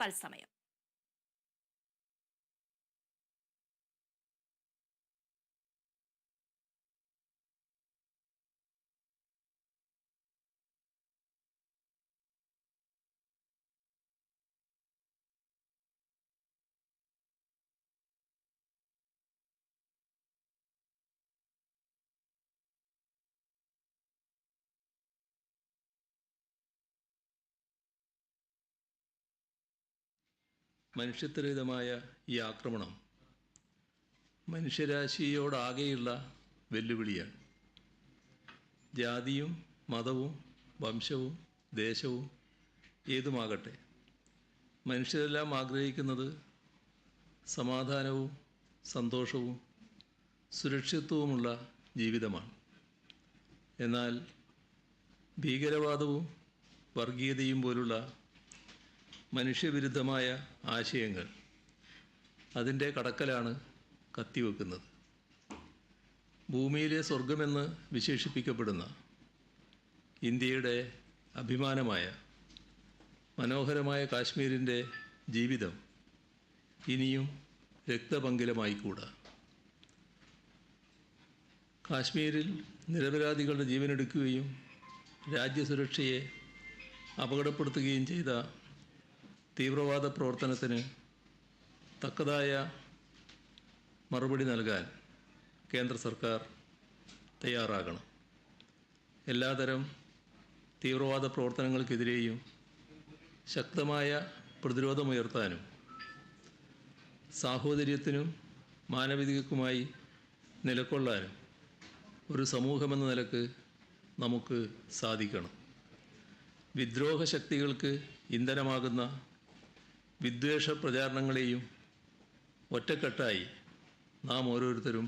തത്സമയം. മനുഷ്യത്വരഹിതമായ ഈ ആക്രമണം മനുഷ്യരാശിയോടാകെയുള്ള വെല്ലുവിളിയാണ്. ജാതിയും മതവും വംശവും ദേശവും ഏതുമാകട്ടെ, മനുഷ്യരെല്ലാം ആഗ്രഹിക്കുന്നത് സമാധാനവും സന്തോഷവും സുരക്ഷിതത്വവുമുള്ള ജീവിതമാണ്. എന്നാൽ ഭീകരവാദവും വർഗീയതയും പോലുള്ള മനുഷ്യവിരുദ്ധമായ ആശയങ്ങൾ അതിൻ്റെ കടക്കലാണ് കത്തിവെക്കുന്നത്. ഭൂമിയിലെ സ്വർഗമെന്ന് വിശേഷിപ്പിക്കപ്പെടുന്ന ഇന്ത്യയുടെ അഭിമാനമായ മനോഹരമായ കാശ്മീരിൻ്റെ ജീവിതം ഇനിയും രക്തപങ്കിലമായിക്കൂടാ. കാശ്മീരിൽ നിരപരാധികളുടെ ജീവനെടുക്കുകയും രാജ്യസുരക്ഷയെ അപകടപ്പെടുത്തുകയും ചെയ്ത തീവ്രവാദ പ്രവർത്തനത്തിന് തക്കതായ മറുപടി നൽകാൻ കേന്ദ്ര സർക്കാർ തയ്യാറാകണം. എല്ലാതരം തീവ്രവാദ പ്രവർത്തനങ്ങൾക്കെതിരെയും ശക്തമായ പ്രതിരോധമുയർത്താനും സാഹോദര്യത്തിനും മാനവികതയ്ക്കുമായി നിലകൊള്ളാനും ഒരു സമൂഹമെന്ന നിലക്ക് നമുക്ക് സാധിക്കണം. വിദ്രോഹ ശക്തികൾക്ക് ഇന്ധനമാകുന്ന വിദ്വേഷ പ്രചാരണങ്ങളെയും ഒറ്റക്കെട്ടായി നാം ഓരോരുത്തരും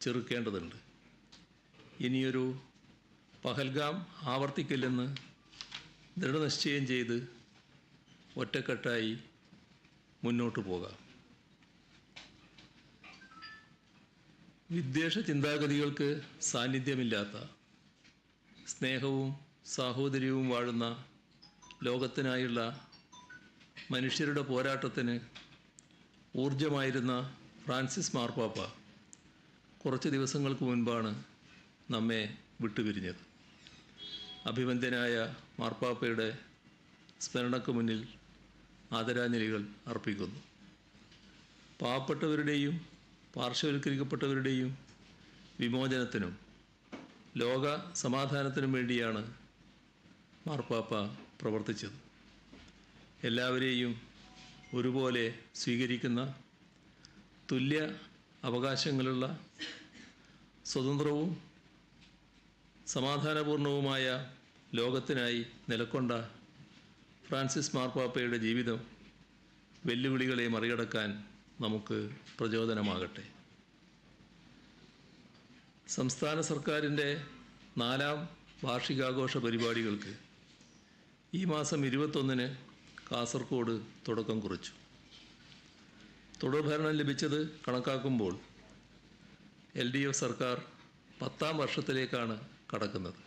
ചെറുക്കേണ്ടതുണ്ട്. ഇനിയൊരു പഹൽഗാം ആവർത്തിക്കില്ലെന്ന് ദൃഢനിശ്ചയം ചെയ്ത് ഒറ്റക്കെട്ടായി മുന്നോട്ട് പോകാം. വിദ്വേഷ ചിന്താഗതികൾക്ക് സാന്നിധ്യമില്ലാത്ത സ്നേഹവും സാഹോദര്യവും വാഴുന്ന ലോകത്തിനായുള്ള മനുഷ്യരുടെ പോരാട്ടത്തിന് ഊർജമായിരുന്ന ഫ്രാൻസിസ് മാർപ്പാപ്പ കുറച്ച് ദിവസങ്ങൾക്ക് മുൻപാണ് നമ്മെ വിട്ടുപിരിഞ്ഞത്. അഭിവന്ദ്യനായ മാർപ്പാപ്പയുടെ സ്മരണയ്ക്ക് മുന്നിൽ ആദരാഞ്ജലികൾ അർപ്പിക്കുന്നു. പാവപ്പെട്ടവരുടെയും പാർശ്വവൽക്കരിക്കപ്പെട്ടവരുടെയും വിമോചനത്തിനും ലോക സമാധാനത്തിനും വേണ്ടിയാണ് മാർപ്പാപ്പ പ്രവർത്തിച്ചത്. എല്ലാവരെയും ഒരുപോലെ സ്വീകരിക്കുന്ന, തുല്യ അവകാശങ്ങളുള്ള, സ്വതന്ത്രവും സമാധാനപൂർണവുമായ ലോകത്തിനായി നിലകൊണ്ട ഫ്രാൻസിസ് മാർപ്പാപ്പയുടെ ജീവിതം വെല്ലുവിളികളെ മറികടക്കാൻ നമുക്ക് പ്രചോദനമാകട്ടെ. സംസ്ഥാന സർക്കാരിൻ്റെ 4ാം വാർഷികാഘോഷ പരിപാടികൾക്ക് ഈ മാസം 21-ന് കാസർഗോഡ് തുടക്കം കുറിച്ചു. തുടർഭരണം ലഭിച്ചത് കണക്കാക്കുമ്പോൾ LDF സർക്കാർ 10ാം വർഷത്തിലേക്കാണ് കടക്കുന്നത്.